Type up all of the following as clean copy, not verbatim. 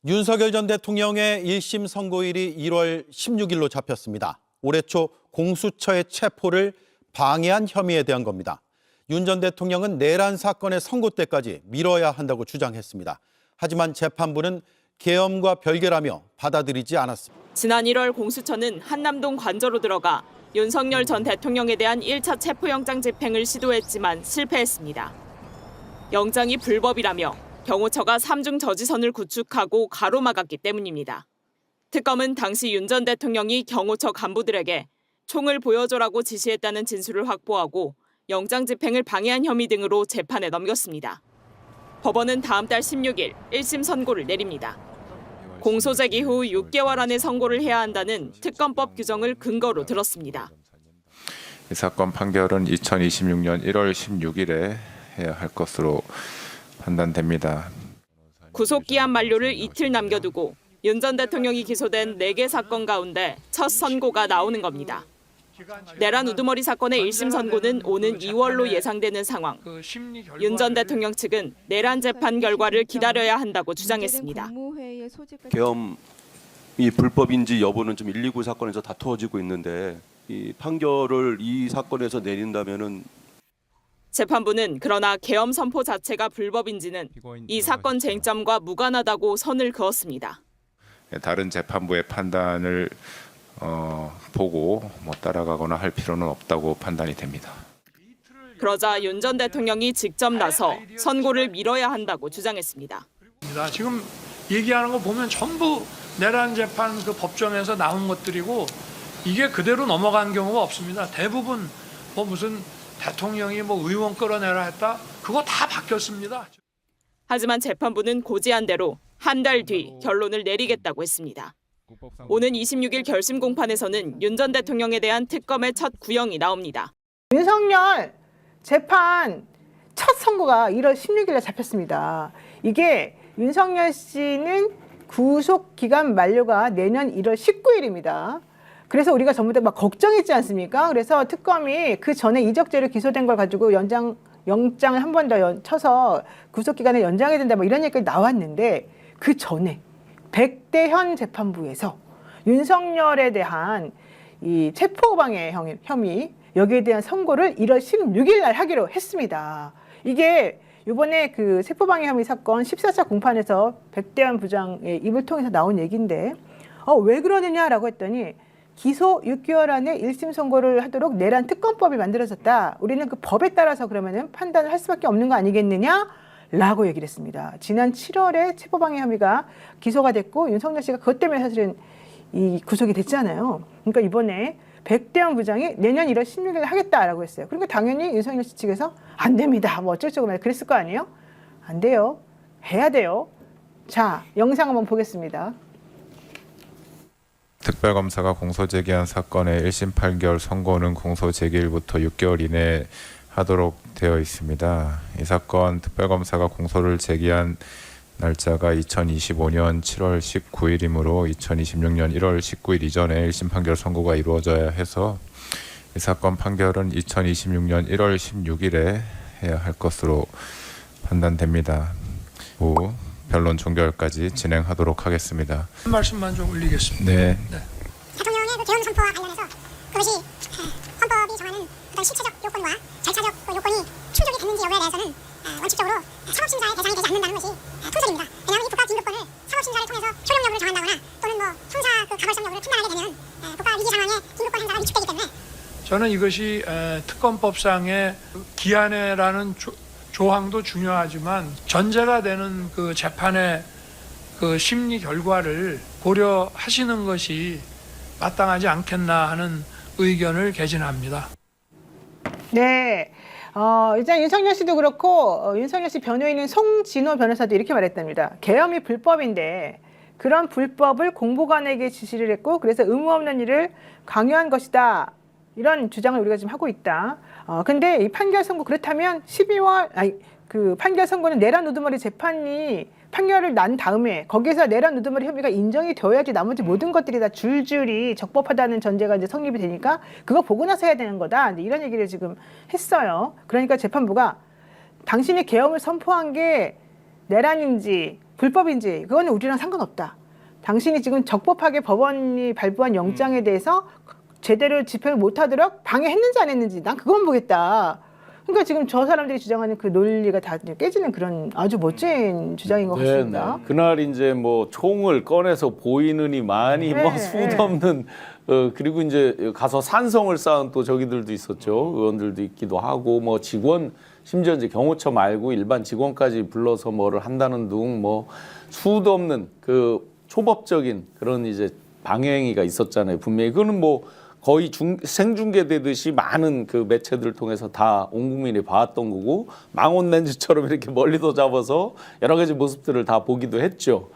윤석열 전 대통령의 1심 선고일이 1월 16일로 잡혔습니다. 올해 초 공수처의 체포를 방해한 혐의에 대한 겁니다. 윤 전 대통령은 내란 사건의 선고 때까지 미뤄야 한다고 주장했습니다. 하지만 재판부는 계엄과 별개라며 받아들이지 않았습니다. 지난 1월 공수처는 한남동 관저로 들어가 윤석열 전 대통령에 대한 1차 체포영장 집행을 시도했지만 실패했습니다. 영장이 불법이라며 경호처가 3중 저지선을 구축하고 가로막았기 때문입니다. 특검은 당시 윤 전 대통령이 경호처 간부들에게 총을 보여줘라고 지시했다는 진술을 확보하고 영장 집행을 방해한 혐의 등으로 재판에 넘겼습니다. 법원은 다음 달 16일 1심 선고를 내립니다. 공소 제기 후 6개월 안에 선고를 해야 한다는 특검법 규정을 근거로 들었습니다. 이 사건 판결은 2026년 1월 16일에 해야 할 것으로 판단됩니다. 구속기한 만료를 이틀 남겨두고 윤 전 대통령이 기소된 4개 사건 가운데 첫 선고가 나오는 겁니다. 내란 우두머리 사건의 1심 선고는 오는 2월로 예상되는 상황. 윤 전 대통령 측은 내란 재판 결과를 기다려야 한다고 주장했습니다. 계엄이 불법인지 여부는 좀 129 사건에서 다투어지고 있는데 이 판결을 이 사건에서 내린다면은 재판부는 그러나 계엄 선포 자체가 불법인지는 이 사건 쟁점과 무관하다고 선을 그었습니다. 다른 재판부의 판단을 보고 따라가거나 할 필요는 없다고 판단이 됩니다. 그러자 윤 전 대통령이 직접 나서 선고를 미뤄야 한다고 주장했습니다. 지금 얘기하는 거 보면 전부 내란 재판 그 법정에서 나온 것들이고 이게 그대로 넘어간 경우가 없습니다. 대부분 무슨 대통령이 의원 끌어내라 했다 그거 다 바뀌었습니다. 하지만 재판부는 고지한 대로 한 달 뒤 결론을 내리겠다고 했습니다. 오는 26일 결심 공판에서는 윤 전 대통령에 대한 특검의 첫 구형이 나옵니다. 윤석열 재판 첫 선고가 1월 16일에 잡혔습니다. 이게 윤석열 씨는 구속 기간 만료가 내년 1월 19일입니다. 그래서 우리가 전부 다 막 걱정했지 않습니까? 그래서 특검이 그 전에 이적죄로 기소된 걸 가지고 영장을 한 번 더 쳐서 구속 기간을 연장해야 된다 이런 얘기가 나왔는데 그 전에 백대현 재판부에서 윤석열에 대한 이 체포방해 혐의 여기에 대한 선고를 1월 16일 날 하기로 했습니다. 이게 이번에 그 체포방해 혐의 사건 14차 공판에서 백대현 부장의 입을 통해서 나온 얘기인데 왜 그러느냐라고 했더니 기소 6개월 안에 1심 선고를 하도록 내란 특검법이 만들어졌다. 우리는 그 법에 따라서 그러면은 판단을 할 수밖에 없는 거 아니겠느냐? 라고 얘기를 했습니다. 지난 7월에 체포방해 혐의가 기소가 됐고 윤석열 씨가 그것 때문에 사실은 이 구속이 됐잖아요. 그러니까 이번에 백대현 부장이 내년 1월 16일에 하겠다라고 했어요. 그러니까 당연히 윤석열 씨 측에서 안 됩니다. 어쩌고저쩌고 그랬을 거 아니에요? 안 돼요. 해야 돼요. 자, 영상 한번 보겠습니다. 특별검사가 공소제기한 사건의 1심 판결 선고는 공소제기일부터 6개월 이내에 하도록 되어 있습니다. 이 사건 특별검사가 공소를 제기한 날짜가 2025년 7월 19일이므로 2026년 1월 19일 이전에 1심 판결 선고가 이루어져야 해서 이 사건 판결은 2026년 1월 16일에 해야 할 것으로 판단됩니다. 후 변론 종결까지 진행하도록 하겠습니다. 한 말씀만 좀 올리겠습니다. 네. 대통령의 그 계엄 선포와 관련해서 그것이 헌법이 정하는 어떤 실체적 요건과 절차적 요건이 충족이 됐는지 여부에 대해서는 원칙적으로 사법심사의 대상이 되지 않는다는 것이 통설입니다. 왜냐하면 이 국가긴급권을 사법심사를 통해서 효력 여부를 정한다거나 또는 형사 그 가벌성 여부를 판단하게 되면 국가 위기 상황에 긴급권 행사가 위축되기 때문에 저는 이것이 특검법상의 기한회라는 조항도 중요하지만 전제가 되는 그 재판의 그 심리 결과를 고려하시는 것이 마땅하지 않겠나 하는 의견을 개진합니다. 네. 일단 윤석열 씨도 그렇고 윤석열 씨 변호인인 송진호 변호사도 이렇게 말했답니다. 계엄이 불법인데 그런 불법을 공보관에게 지시를 했고 그래서 의무 없는 일을 강요한 것이다. 이런 주장을 우리가 지금 하고 있다. 근데 이 판결 선고 그렇다면 그 판결 선고는 내란 우두머리 재판이 판결을 난 다음에 거기에서 내란 우두머리 혐의가 인정이 되어야지 나머지 모든 것들이 다 줄줄이 적법하다는 전제가 이제 성립이 되니까 그거 보고 나서 해야 되는 거다. 이런 얘기를 지금 했어요. 그러니까 재판부가 당신이 계엄을 선포한 게 내란인지 불법인지 그거는 우리랑 상관없다. 당신이 지금 적법하게 법원이 발부한 영장에 대해서 제대로 집행을 못하도록 방해했는지 안 했는지 난 그건 보겠다. 그러니까 지금 저 사람들이 주장하는 그 논리가 다 깨지는 그런 아주 멋진 주장인 것 같습니다. 그날 이제 뭐 총을 꺼내서 보이느니 많이 네, 뭐 수도 없는 그리고 이제 가서 산성을 쌓은 또 저기들도 있었죠. 의원들도 있기도 하고 뭐 직원 심지어 이제 경호처 말고 일반 직원까지 불러서 뭐를 한다는 등 뭐 수도 없는 그 초법적인 그런 이제 방해행위가 있었잖아요. 분명히 그거는 뭐 거의 생중계되듯이 많은 그 매체들을 통해서 다 온 국민이 봤던 거고 망원 렌즈처럼 이렇게 멀리서 잡아서 여러 가지 모습들을 다 보기도 했죠.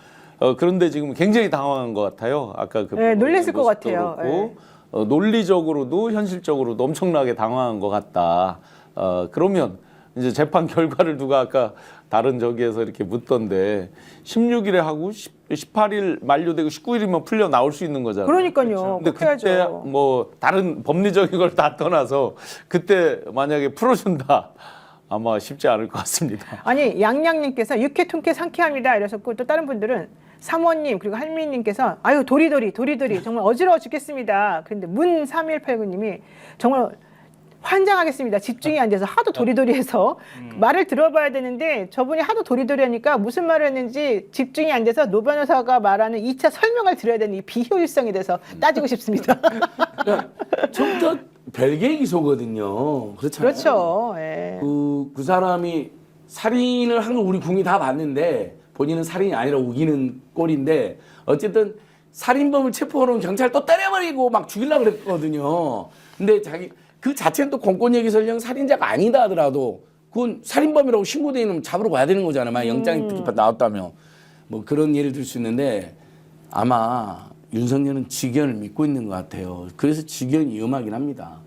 그런데 지금 굉장히 당황한 것 같아요. 아까 그 네, 놀랬을 것 같아요. 그렇고 논리적으로도 현실적으로도 엄청나게 당황한 것 같다. 그러면 이제 재판 결과를 누가 아까 다른 저기에서 이렇게 묻던데 16일에 하고 18일 만료되고 19일이면 풀려 나올 수 있는 거잖아요. 그러니까요. 근데 그렇게 그때 해야죠. 뭐 다른 법리적인 걸 다 떠나서 그때 만약에 풀어준다 아마 쉽지 않을 것 같습니다. 아니 양양님께서 육회 통쾌 상쾌합니다 이러셨고 또 다른 분들은 사모님 그리고 할미님께서 아유 도리도리 정말 어지러워 죽겠습니다. 그런데 문 3189님이 정말 환장하겠습니다. 집중이 안 돼서 하도 도리도리해서 말을 들어봐야 되는데 저분이 하도 도리도리하니까 무슨 말을 했는지 집중이 안 돼서 노 변호사가 말하는 2차 설명을 들어야 되는 이 비효율성에 대해서 따지고 싶습니다. 처음부터 별개의 기소거든요. 그렇잖아요. 그렇죠. 예. 그 사람이 살인을 한 걸 우리 국민이 다 봤는데 본인은 살인이 아니라 우기는 꼴인데 어쨌든 살인범을 체포하는 경찰 또 때려버리고 막 죽이려고 그랬거든요. 근데 그 자체는 또 공권력이 설령 살인자가 아니다 하더라도 그건 살인범이라고 신고되어 있는 잡으러 가야 되는 거잖아요. 만약 영장이 나왔다면. 뭐 그런 예를 들 수 있는데 아마 윤석열은 직연을 믿고 있는 것 같아요. 그래서 직연이 위험하긴 합니다.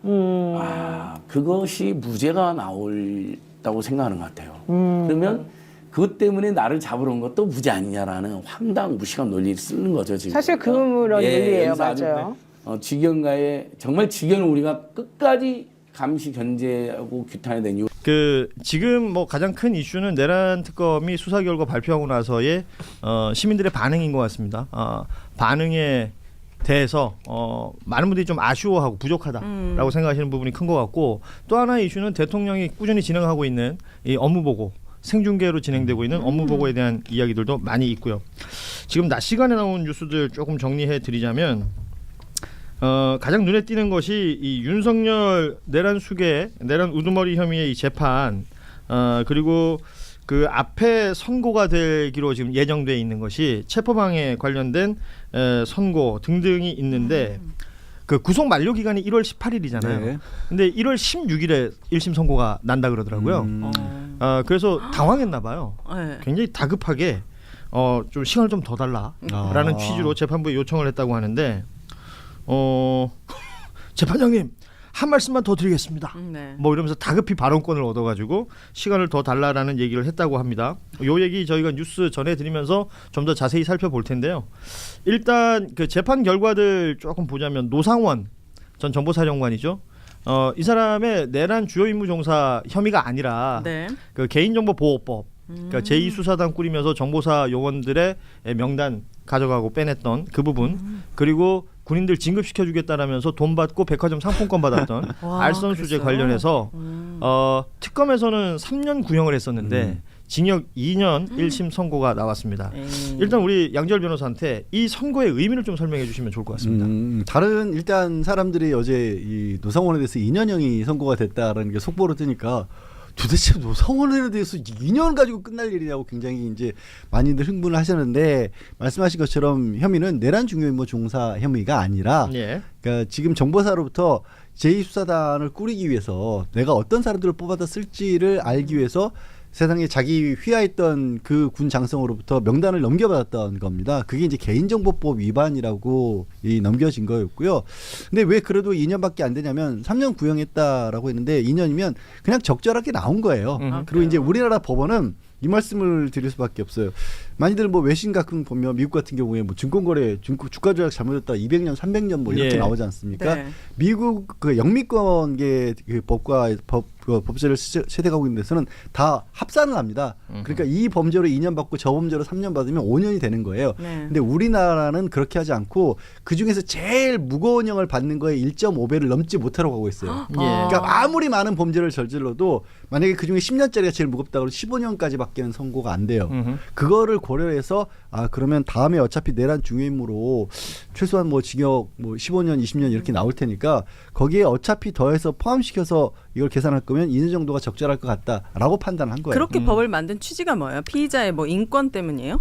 그것이 무죄가 나올다고 생각하는 것 같아요. 그러면 그것 때문에 나를 잡으러 온 것도 무죄 아니냐라는 황당 무식한 논리를 쓰는 거죠. 지금. 사실 그런 논리예요. 여기서 아주 맞아요. 직연과의 정말 직연을 우리가 끝까지 감시 견제하고 규탄해야 되는 이유. 지금 뭐 가장 큰 이슈는 내란 특검이 수사 결과 발표하고 나서의 시민들의 반응인 것 같습니다. 반응에 대해서 많은 분들이 좀 아쉬워하고 부족하다라고 생각하시는 부분이 큰 것 같고 또 하나의 이슈는 대통령이 꾸준히 진행하고 있는 이 업무 보고 생중계로 진행되고 있는 업무 보고에 대한 이야기들도 많이 있고요. 지금 낮 시간에 나온 뉴스들 조금 정리해 드리자면 가장 눈에 띄는 것이 이 윤석열 내란 수계, 내란 우두머리 혐의의 이 재판 그리고 그 앞에 선고가 되기로 지금 예정돼 있는 것이 체포방해 관련된 선고 등등이 있는데 그 구속 만료 기간이 1월 18일이잖아요. 네. 근데 1월 16일에 1심 선고가 난다 그러더라고요. 그래서 당황했나 봐요. 굉장히 다급하게 좀 시간을 좀 더 달라라는 취지로 재판부에 요청을 했다고 하는데 재판장님 한 말씀만 더 드리겠습니다. 뭐 이러면서 다급히 발언권을 얻어가지고 시간을 더 달라라는 얘기를 했다고 합니다. 요 얘기 저희가 뉴스 전해드리면서 좀 더 자세히 살펴볼 텐데요. 일단 그 재판 결과들 조금 보자면 노상원 전 정보사령관이죠. 이 사람의 내란 주요 임무 종사 혐의가 아니라 그 개인정보보호법 그러니까 제2수사단 꾸리면서 정보사 요원들의 명단 가져가고 빼냈던 그 부분 그리고 군인들 진급시켜주겠다라면서 돈 받고 백화점 상품권 받았던 알선수재 관련해서 특검에서는 3년 구형을 했었는데 징역 2년 1심 선고가 나왔습니다. 일단 우리 양지열 변호사한테 이 선고의 의미를 좀 설명해 주시면 좋을 것 같습니다. 다른 일단 사람들이 어제 이 노상원에 대해서 2년형이 선고가 됐다라는 게 속보로 뜨니까 도대체 노상원에 대해서 2년 가지고 끝날 일이냐고 굉장히 이제 많이들 흥분을 하셨는데 말씀하신 것처럼 혐의는 내란 중요임무 종사 혐의가 아니라 그러니까 지금 정보사로부터 제2수사단을 꾸리기 위해서 내가 어떤 사람들을 뽑아다 쓸지를 알기 위해서 세상에 자기 휘하했던 그 군 장성으로부터 명단을 넘겨받았던 겁니다. 그게 이제 개인정보법 위반이라고 넘겨진 거였고요. 근데 왜 그래도 2년밖에 안 되냐면 3년 구형했다라고 했는데 2년이면 그냥 적절하게 나온 거예요. 그리고 이제 우리나라 법원은 이 말씀을 드릴 수밖에 없어요. 많이들 뭐 외신 가끔 보면 미국 같은 경우에 뭐 증권거래, 주가 조작 잘못했다 200년, 300년 뭐 이렇게 나오지 않습니까? 미국 그 영미권계 그 법과 법 법제를 세대가고 있는 데서는 다 합산을 합니다. 그러니까 이 범죄로 2년 받고 저 범죄로 3년 받으면 5년이 되는 거예요. 네. 근데 우리나라는 그렇게 하지 않고 그 중에서 제일 무거운 형을 받는 거에 1.5배를 넘지 못하라고 하고 있어요. 그러니까 아무리 많은 범죄를 저질러도 만약에 그 중에 10년짜리가 제일 무겁다 그러면 15년까지밖에는 선고가 안 돼요. 그거를 고려해서 그러면 다음에 어차피 내란 중요인으로 최소한 뭐 징역 뭐 15년, 20년 이렇게 나올 테니까 거기에 어차피 더해서 포함시켜서 이걸 계산할 거면 2년 정도가 적절할 것 같다라고 판단한 거예요. 그렇게 법을 만든 취지가 뭐예요? 피의자의 뭐 인권 때문이에요?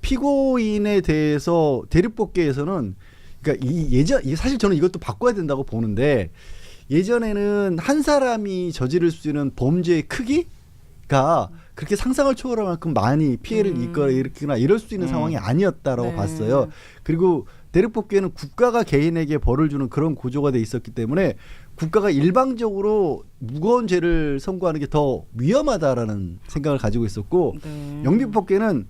피고인에 대해서 대립법계에서는 그러니까 이게 사실 저는 이것도 바꿔야 된다고 보는데 예전에는 한 사람이 저지를 수 있는 범죄의 크기가 그렇게 상상을 초월할 만큼 많이 피해를 일으키거나 이럴 수 있는 상황이 아니었다라고 봤어요. 그리고 대립법계는 국가가 개인에게 벌을 주는 그런 구조가 돼 있었기 때문에 국가가 일방적으로 무거운 죄를 선고하는 게 더 위험하다라는 생각을 가지고 있었고 영미법계는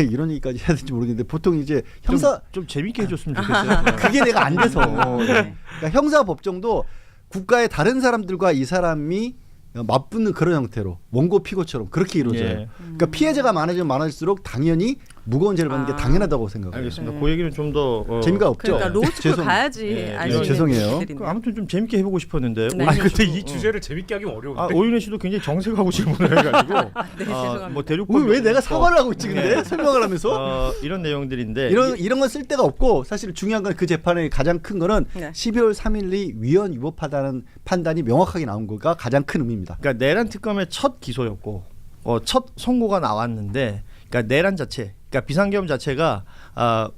이런 얘기까지 해야 될지 모르겠는데 보통 이제 형사 좀 재밌게 해줬으면 좋겠어요. 그게 내가 안 돼서 그러니까 형사 법정도 국가의 다른 사람들과 이 사람이 맞붙는 그런 형태로 원고 피고처럼 그렇게 이루어져요. 예. 그러니까 피해자가 많을많아질수록 당연히 무거운 죄를 받는 게 당연하다고 생각해요. 알겠습니다. 그 얘기는 좀 더 재미가 없죠. 그러니까 로스쿨 가야지 알 수 있는 죄송해요. 일들인데. 아무튼 좀 재밌게 해보고 싶었는데. 네. 근데 이 주제를 재밌게 하기 어려운데. 오윤혜 씨도 굉장히 정색하고 질문을 해가지고. 네, 죄송합니다. 뭐 대륙법 왜 내가 사과를 하고 있지 근데 설명을 하면서 이런 내용들인데 이런 건 쓸 데가 없고 사실 중요한 건 그 재판의 가장 큰 거는 12월 3일이 위헌 위법하다는 판단이 명확하게 나온 거가 가장 큰 의미입니다. 그러니까 내란 특검의 첫 기소였고 첫 선고가 나왔는데 그러니까 내란 자체, 그러니까 비상계엄 자체가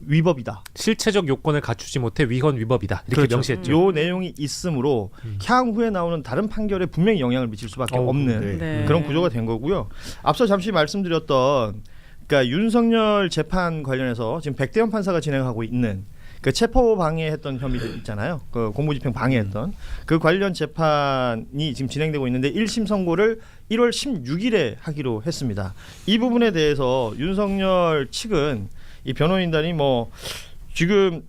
위법이다. 실체적 요건을 갖추지 못해 위헌 위법이다. 이렇게 그렇죠. 명시했죠. 요 내용이 있으므로 향후에 나오는 다른 판결에 분명히 영향을 미칠 수밖에 없는 그런 구조가 된 거고요. 앞서 잠시 말씀드렸던 그러니까 윤석열 재판 관련해서 지금 백대현 판사가 진행하고 있는 그 체포 방해했던 혐의들 있잖아요. 그 공무집행 방해했던 그 관련 재판이 지금 진행되고 있는데 1심 선고를 1월 16일에 하기로 했습니다. 이 부분에 대해서 윤석열 측은 이 변호인단이 뭐 지금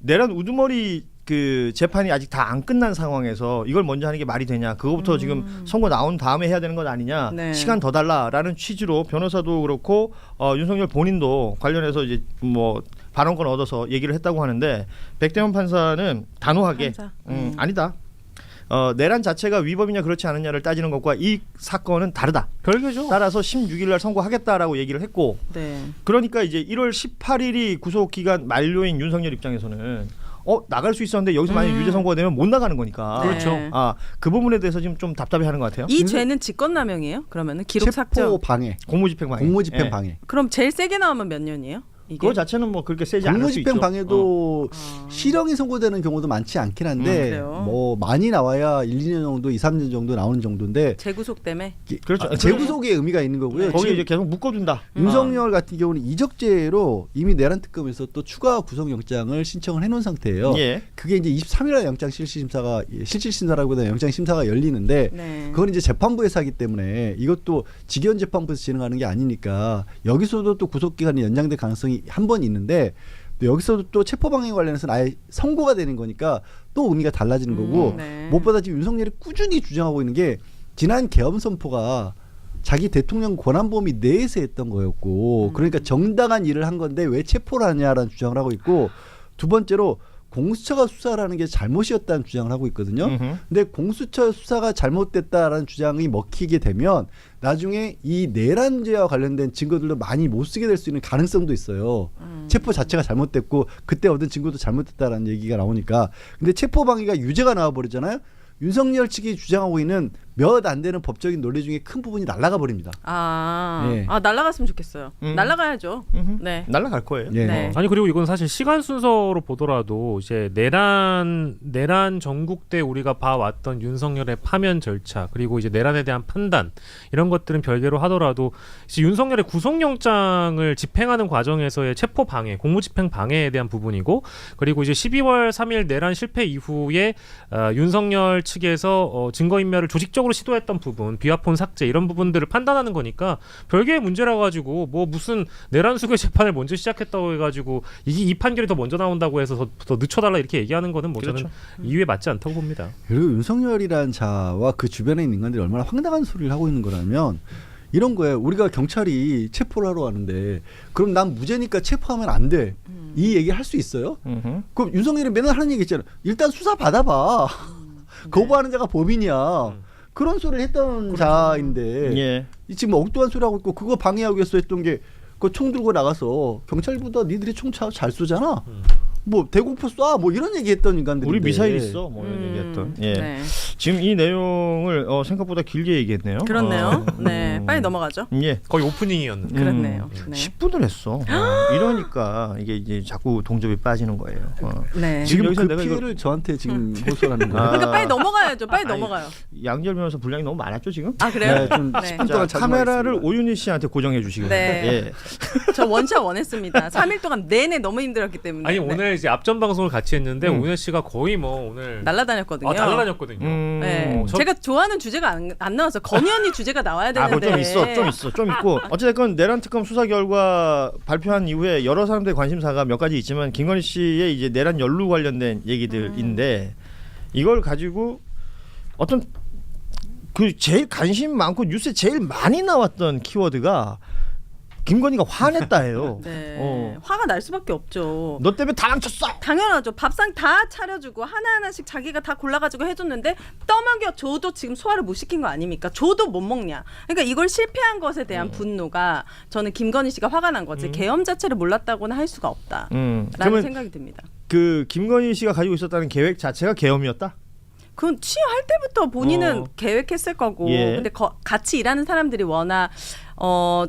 내란 우두머리 그 재판이 아직 다 안 끝난 상황에서 이걸 먼저 하는 게 말이 되냐? 그거부터 지금 선고 나온 다음에 해야 되는 것 아니냐? 네. 시간 더 달라라는 취지로 변호사도 그렇고 윤석열 본인도 관련해서 이제 뭐 발언권 얻어서 얘기를 했다고 하는데 백대현 판사는 단호하게 아니다. 내란 자체가 위법이냐 그렇지 않느냐를 따지는 것과 이 사건은 다르다. 별개죠. 따라서 16일 날 선고하겠다라고 얘기를 했고 그러니까 이제 1월 18일이 구속 기간 만료인 윤석열 입장에서는 나갈 수 있었는데 여기서 만약 유죄 선고가 되면 못 나가는 거니까. 그렇죠. 그 부분에 대해서 지금 좀 답답해하는 것 같아요. 이 죄는 직권남용이에요? 그러면은 기록 삭제. 체포 방해, 공무집행 방해. 공무집행 방해. 그럼 제일 세게 나오면 몇 년이에요? 이게? 그거 자체는 뭐 그렇게 세지 않을 수 있죠. 공무집행 방해도 실형이 선고되는 경우도 많지 않긴 한데 뭐 많이 나와야 1, 2년 정도, 2, 3년 정도 나오는 정도인데 재구속 때문에. 그렇죠. 재구속의 의미가 있는 거고요. 거기 이제 계속 묶어둔다. 윤석열 같은 경우는 이적죄로 이미 내란 특검에서 또 추가 구속영장을 신청을 해놓은 상태예요. 그게 이제 23일날 영장 실질심사라기보다 영장 심사가 열리는데 그건 이제 재판부에서 하기 때문에 이것도 직연 재판부에서 진행하는 게 아니니까 여기서도 또 구속 기간이 연장될 가능성이 한 번 있는데 여기서도 또 체포방해 관련해서는 아예 선고가 되는 거니까 또 의미가 달라지는 거고 무엇보다 지금 윤석열이 꾸준히 주장하고 있는 게 지난 계엄 선포가 자기 대통령 권한 범위 내에서 했던 거였고 그러니까 정당한 일을 한 건데 왜 체포를 하냐라는 주장을 하고 있고 두 번째로 공수처가 수사를 하는 게 잘못이었다는 주장을 하고 있거든요. 근데 공수처 수사가 잘못됐다라는 주장이 먹히게 되면 나중에 이 내란죄와 관련된 증거들도 많이 못 쓰게 될 수 있는 가능성도 있어요. 체포 자체가 잘못됐고 그때 얻은 증거도 잘못됐다라는 얘기가 나오니까. 근데 체포 방해가 유죄가 나와버리잖아요. 윤석열 측이 주장하고 있는 몇 안 되는 법적인 논리 중에 큰 부분이 날아가 버립니다. 날아갔으면 좋겠어요. 날아가야죠. 네. 날아갈 거예요. 아니 그리고 이건 사실 시간 순서로 보더라도 이제 내란 전국 때 우리가 봐왔던 윤석열의 파면 절차 그리고 이제 내란에 대한 판단 이런 것들은 별개로 하더라도 이제 윤석열의 구속영장을 집행하는 과정에서의 체포 방해, 공무집행 방해에 대한 부분이고 그리고 이제 12월 3일 내란 실패 이후에 윤석열 측에서 증거인멸을 조직적으로 실질적으로 시도했던 부분, 비화폰 삭제 이런 부분들을 판단하는 거니까 별개의 문제라 가지고 뭐 무슨 내란 수교 재판을 먼저 시작했다고 해가지고 이 판결이 더 먼저 나온다고 해서 더 늦춰달라 이렇게 얘기하는 거는 뭐 그렇죠. 저는 이유에 맞지 않다고 봅니다. 그리고 윤석열이란 자와 그 주변에 있는 인간들이 얼마나 황당한 소리를 하고 있는 거라면 이런 거예요. 우리가 경찰이 체포를 하러 가는데 그럼 난 무죄니까 체포하면 안 돼. 이 얘기 할 수 있어요? 그럼 윤석열이 맨날 하는 얘기 있잖아. 일단 수사 받아봐. 거부하는 자가 범인이야. 그런 소리를 했던 자인데 예. 지금 엉뚱한 소리 하고 있고 그거 방해하기 위해서 했던 게 그 총 들고 나가서 경찰보다 니들이 총 잘 쏘잖아. 뭐 대공포 쏴 뭐 이런 얘기했던 인간들인데 우리 미사일 있어 뭐 이런 얘기했던. 예. 네. 지금 이 내용을 생각보다 길게 얘기했네요. 그렇네요. 네, 빨리 넘어가죠. 예. 거의 오프닝이었는데. 그렇네요. 네. 10분을 했어. 이러니까 이게 이제 자꾸 동접이 빠지는 거예요. 네. 지금 여기서 그 내가 피해를 저한테 지금 호소하는 거예요. 그러니까 빨리 넘어가야죠. 빨리 아니, 넘어가요. 양절 변호사 분량이 너무 많았죠 지금? 아 그래요? 네, 좀 네. 10분 동안 카메라를 오윤희 씨한테 고정해 주시기 바랍니다. 네. 예. 저 원샷 원했습니다. 3일 동안 내내 너무 힘들었기 때문에. 아니 네. 오늘 이제 앞전 방송을 같이 했는데 오윤혜 씨가 거의 뭐 오늘 날라다녔거든요. 날라다녔거든요. 네. 제가 좋아하는 주제가 안 나와서 건희 언니 주제가 나와야 되는데. 그거 좀 있고. 어쨌든 내란 특검 수사 결과 발표한 이후에 여러 사람들의 관심사가 몇 가지 있지만 김건희 씨의 이제 내란 연루 관련된 얘기들인데 이걸 가지고 어떤 그 제일 관심 많고 뉴스에 제일 많이 나왔던 키워드가 김건희가 화냈다예요. 네. 화가 날 수밖에 없죠. 너 때문에 다 망쳤어. 당연하죠. 밥상 다 차려주고 하나하나씩 자기가 다 골라가지고 해줬는데 떠먹여 줘도 지금 소화를 못 시킨 거 아닙니까? 줘도 못 먹냐. 그러니까 이걸 실패한 것에 대한 분노가 저는 김건희 씨가 화가 난 거지 계엄 자체를 몰랐다고는 할 수가 없다. 라는 생각이 듭니다. 그 김건희 씨가 가지고 있었다는 계획 자체가 계엄이었다? 그건 취임할 때부터 본인은 계획했을 거고 예. 근데 같이 일하는 사람들이 워낙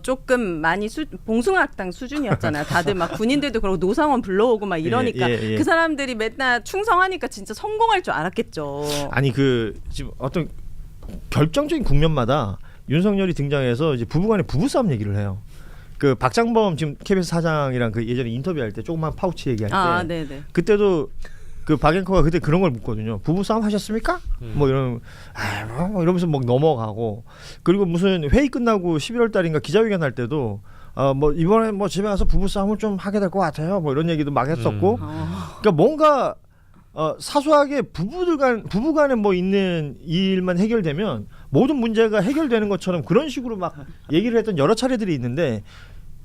조금 많이 봉숭아학당 수준이었잖아요. 다들 막 군인들도 그러고 노상원 불러오고 막 이러니까 그 사람들이 맨날 충성하니까 진짜 성공할 줄 알았겠죠. 아니 그 지금 어떤 결정적인 국면마다 윤석열이 등장해서 이제 부부간의 부부싸움 얘기를 해요. 그 박장범 지금 KBS 사장이랑 그 예전에 인터뷰할 때 조그만 파우치 얘기할 때 네네. 그때도 그 박앵커가 그때 그런 걸 묻거든요. 부부 싸움 하셨습니까? 뭐 이런 뭐 이러면서 막 넘어가고 그리고 무슨 회의 끝나고 11월 달인가 기자회견 할 때도 뭐 이번에 뭐 집에 가서 부부 싸움을 좀 하게 될 것 같아요. 뭐 이런 얘기도 막 했었고 그러니까 뭔가 사소하게 부부간에 뭐 있는 일만 해결되면 모든 문제가 해결되는 것처럼 그런 식으로 막 얘기를 했던 여러 차례들이 있는데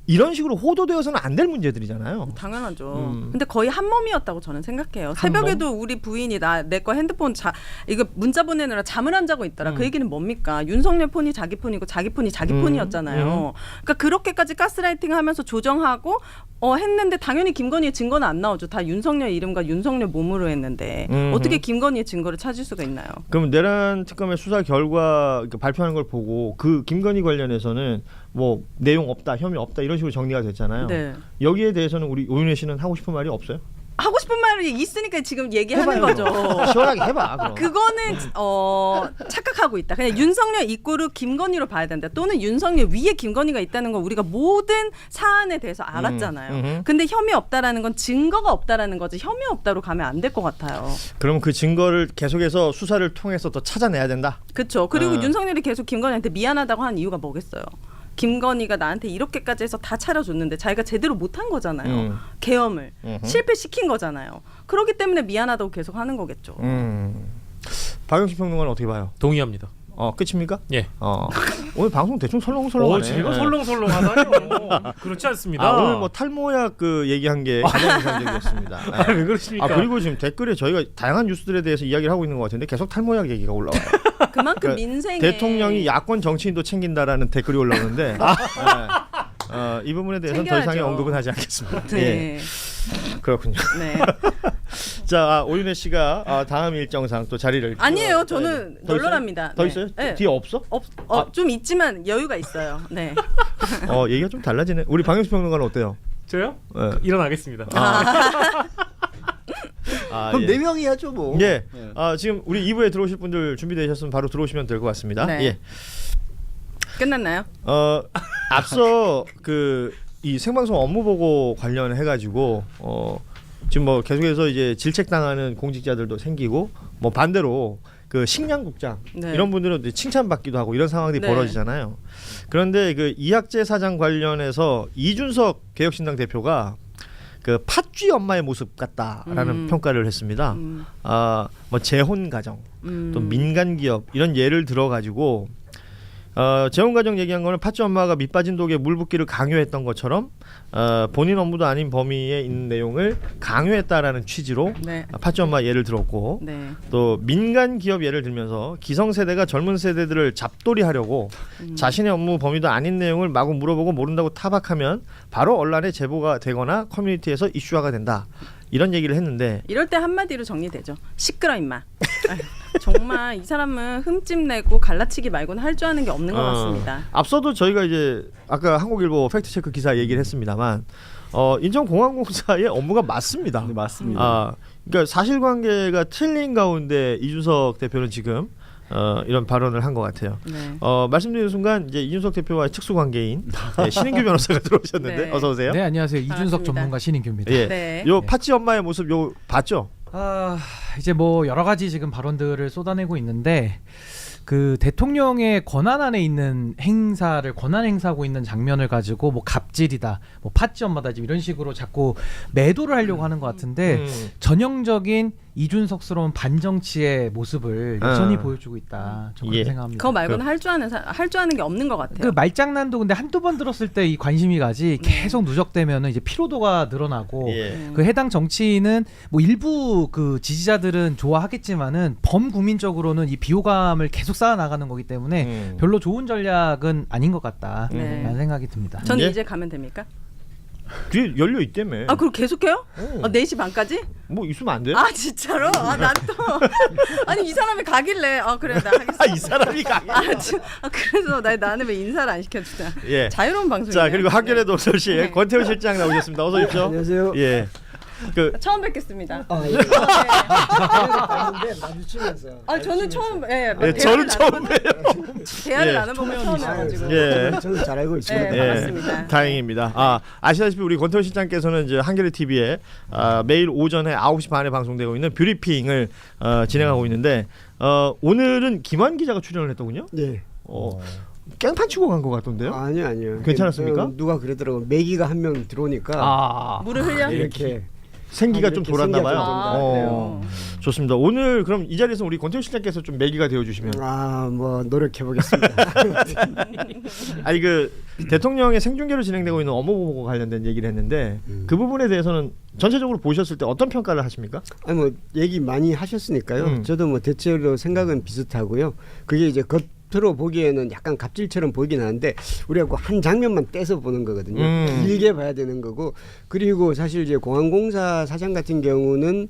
이런 식으로 호도되어서는 안 될 문제들이잖아요. 당연하죠. 근데 거의 한 몸이었다고 저는 생각해요. 새벽에도 우리 부인이 내 거 핸드폰 이거 문자 보내느라 잠을 안 자고 있더라. 그 얘기는 뭡니까? 윤석열 폰이 자기 폰이고 자기 폰이 자기 폰이었잖아요. 그러니까 그렇게까지 가스라이팅하면서 조정하고 했는데 당연히 김건희의 증거는 안 나오죠. 다 윤석열 이름과 윤석열 몸으로 했는데 어떻게 김건희의 증거를 찾을 수가 있나요? 그럼 내란 특검의 수사 결과 발표하는 걸 보고 그 김건희 관련해서는 뭐 내용 없다, 혐의 없다 이런 식으로 정리가 됐잖아요. 네. 여기에 대해서는 우리 오윤혜 씨는 하고 싶은 말이 없어요? 하고 싶은 말이 있으니까 지금 얘기하는 해봐요. 거죠. 시원하게 해봐. 그럼. 그거는 착각하고 있다. 그냥 윤석열 이꼬르 김건희로 봐야 된다. 또는 윤석열 위에 김건희가 있다는 건 우리가 모든 사안에 대해서 알았잖아요. 근데 혐의 없다라는 건 증거가 없다라는 거지 혐의 없다로 가면 안 될 것 같아요. 그럼 그 증거를 계속해서 수사를 통해서 더 찾아내야 된다. 그렇죠. 그리고 윤석열이 계속 김건희한테 미안하다고 하는 이유가 뭐겠어요. 김건희가 나한테 이렇게까지 해서 다 차려줬는데 자기가 제대로 못한 거잖아요. 계엄을 실패시킨 거잖아요. 그렇기 때문에 미안하다고 계속 하는 거겠죠. 박영식 평론가는 어떻게 봐요? 동의합니다. 끝입니까? 예. 오늘 방송 대충 설렁설렁하네. 제가 설렁설렁하다니요. 그렇지 않습니다. 오늘 뭐 탈모약 그 얘기한 게 가장 인상적이었습니다. 왜 그러십니까? 그리고 지금 댓글에 저희가 다양한 뉴스들에 대해서 이야기를 하고 있는 것 같은데 계속 탈모약 얘기가 올라와요. 그만큼 그러니까 민생에 대통령이 야권 정치인도 챙긴다라는 댓글이 올라오는데 이 부분에 대해서는 더 이상의 언급은 하지 않겠습니다. 네. 예. 그렇군요. 네. 자, 오윤혜 씨가 다음 일정상 또 자리를 아니에요. 저는 널널합니다. 더 네. 있어요? 네. 뒤에 없어? 좀 있지만 여유가 있어요. 네. 얘기가 좀 달라지네. 우리 방영식 평론가는 어때요? 저요? 네. 일어나겠습니다. 그럼 4명이 하죠 뭐. 예. 지금 우리 2부에 들어오실 분들 준비되셨으면 바로 들어오시면 될 것 같습니다. 네. 예. 끝났나요? 앞서 이 생방송 업무 보고 관련해 가지고 지금 뭐 계속해서 이제 질책당하는 공직자들도 생기고 뭐 반대로 그 식량국장 네. 이런 분들은 이제 칭찬받기도 하고 이런 상황들이 네. 벌어지잖아요. 그런데 그 이학재 사장 관련해서 이준석 개혁신당 대표가 그 팥쥐 엄마의 모습 같다라는 평가를 했습니다. 뭐 재혼 가정, 또 민간 기업 이런 예를 들어 가지고 재혼 가정 얘기한 거는 팥쥐 엄마가 밑빠진 독에 물 붓기를 강요했던 것처럼 본인 업무도 아닌 범위에 있는 내용을 강요했다라는 취지로 네. 팥쥐 엄마 예를 들었고 네. 또 민간 기업 예를 들면서 기성세대가 젊은 세대들을 잡돌이하려고 자신의 업무 범위도 아닌 내용을 마구 물어보고 모른다고 타박하면 바로 언론에 제보가 되거나 커뮤니티에서 이슈화가 된다. 이런 얘기를 했는데 이럴 때 한마디로 정리되죠. 시끄러 임마. 아유, 정말 이 사람은 흠집 내고 갈라치기 말고는 할 줄 아는 게 없는 것 같습니다. 앞서도 저희가 이제 아까 한국일보 팩트체크 기사 얘기를 했습니다만 인천공항공사의 업무가 맞습니다. 네, 맞습니다. 그러니까 사실관계가 틀린 가운데 이준석 대표는 지금 이런 발언을 한 것 같아요. 네. 말씀드리는 순간 이제 이준석 대표와의 특수관계인 신인규 변호사가 들어오셨는데 네. 어서 오세요. 네, 안녕하세요. 이준석 반갑습니다. 전문가 신인규입니다. 예. 네. 요 팥쥐 엄마의 모습 요 봤죠? 이제 뭐 여러 가지 지금 발언들을 쏟아내고 있는데 그 대통령의 권한 안에 있는 행사를 권한 행사하고 있는 장면을 가지고 뭐 갑질이다, 뭐 팥쥐 엄마다 지금 이런 식으로 자꾸 매도를 하려고 하는 것 같은데 전형적인 이준석스러운 반정치의 모습을 여전히 보여주고 있다. 저는 그렇게 생각합니다. 그거 말고는 할 줄 아는 게 없는 것 같아요. 그 말장난도 근데 한두 번 들었을 때 이 관심이 가지 계속 누적되면은 이제 피로도가 늘어나고 그 해당 정치인은 뭐 일부 그 지지자들은 좋아하겠지만은 범국민적으로는 이 비호감을 계속 쌓아 나가는 거기 때문에 별로 좋은 전략은 아닌 것 같다라는 생각이 듭니다. 전 이제 가면 됩니까? 뒤에 열려 있다며. 그럼 계속해요? 4시 반까지? 뭐 있으면 안 돼? 진짜로? 난 또 아니 이 사람이 가길래 그래 나 하겠어. 이 사람이 가길래. 그래서 나는 왜 인사를 안 시켜주냐. 예. 자유로운 방송이에요. 자 그리고 한겨레 도서실 권태훈 실장 나오셨습니다. 어서 오십시오. 안녕하세요. 예. 처음 뵙겠습니다. 예. 마주치면서. 저는 처음 저는 처음 봬요. 대화를 나눠보면 처음이어가지고. 예. 저는 잘 알고 있습니다. 네, 반갑습니다. 다행입니다. 아시다시피 우리 권태훈 실장께서는 이제 한겨레 TV에 매일 오전에 9시 반에 방송되고 있는 뷰리핑을 진행하고 있는데 오늘은 김환 기자가 출연을 했더군요. 네. 깽판 치고 간 것 같던데요? 아니요. 괜찮았습니까? 누가 그러더라고. 매기가 한 명 들어오니까 물을 흘려? 이렇게 생기가 좀 돌았나 봐요. 그래요. 좋습니다. 오늘 그럼 이 자리에서 우리 권태훈 실장께서 좀 매기가 되어 주시면. 뭐 노력해 보겠습니다. 아니 그 대통령의 생중계로 진행되고 있는 업무보고 관련된 얘기를 했는데 그 부분에 대해서는 전체적으로 보셨을 때 어떤 평가를 하십니까? 뭐 얘기 많이 하셨으니까요. 저도 뭐 대체로 생각은 비슷하고요. 그게 이제 겉으로 보기에는 약간 갑질처럼 보이긴 하는데 우리가 그 한 장면만 떼서 보는 거거든요. 길게 봐야 되는 거고 그리고 사실 이제 공항공사 사장 같은 경우는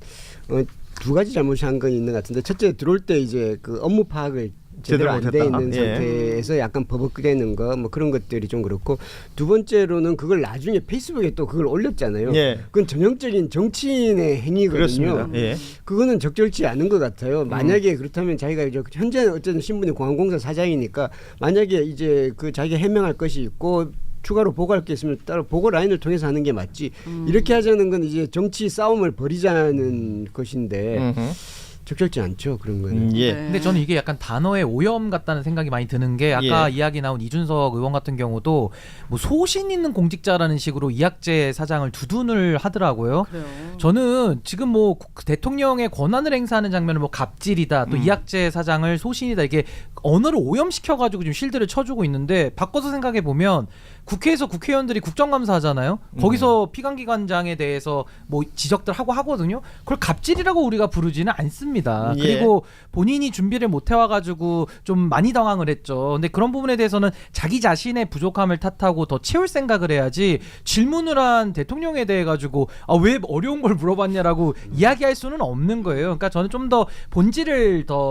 두 가지 잘못이 한 건 있는 것 같은데 첫째 들어올 때 이제 그 업무 파악을 제대로 안 돼 있는 상태에서 약간 버벅거리는 거 뭐 그런 것들이 좀 그렇고 두 번째로는 그걸 나중에 페이스북에 또 그걸 올렸잖아요. 그건 전형적인 정치인의 행위거든요. 그거는 적절치 않은 것 같아요. 만약에 그렇다면 자기가 이제 현재 어쨌든 신분이 공항공사 사장이니까 만약에 이제 그 자기가 해명할 것이 있고 추가로 보고할 게 있으면 따로 보고 라인을 통해서 하는 게 맞지. 이렇게 하자는 건 이제 정치 싸움을 벌이자는 것인데 적절치 않죠 그런 거는. 근데 저는 이게 약간 단어의 오염 같다는 생각이 많이 드는 게 아까 이야기 나온 이준석 의원 같은 경우도 뭐 소신 있는 공직자라는 식으로 이학재 사장을 두둔을 하더라고요. 그래요. 저는 지금 뭐 대통령의 권한을 행사하는 장면을 뭐 갑질이다 또 이학재 사장을 소신이다 이게 언어를 오염시켜가지고 지금 실드를 쳐주고 있는데 바꿔서 생각해 보면 국회에서 국회의원들이 국정감사 하잖아요. 거기서 피감기관장에 대해서 뭐 지적들 하고 하거든요. 그걸 갑질이라고 우리가 부르지는 않습니다. 그리고 본인이 준비를 못 해와가지고 좀 많이 당황을 했죠. 근데 그런 부분에 대해서는 자기 자신의 부족함을 탓하고 더 채울 생각을 해야지 질문을 한 대통령에 대해 가지고 왜 어려운 걸 물어봤냐라고 이야기할 수는 없는 거예요. 그러니까 저는 좀 더 본질을 더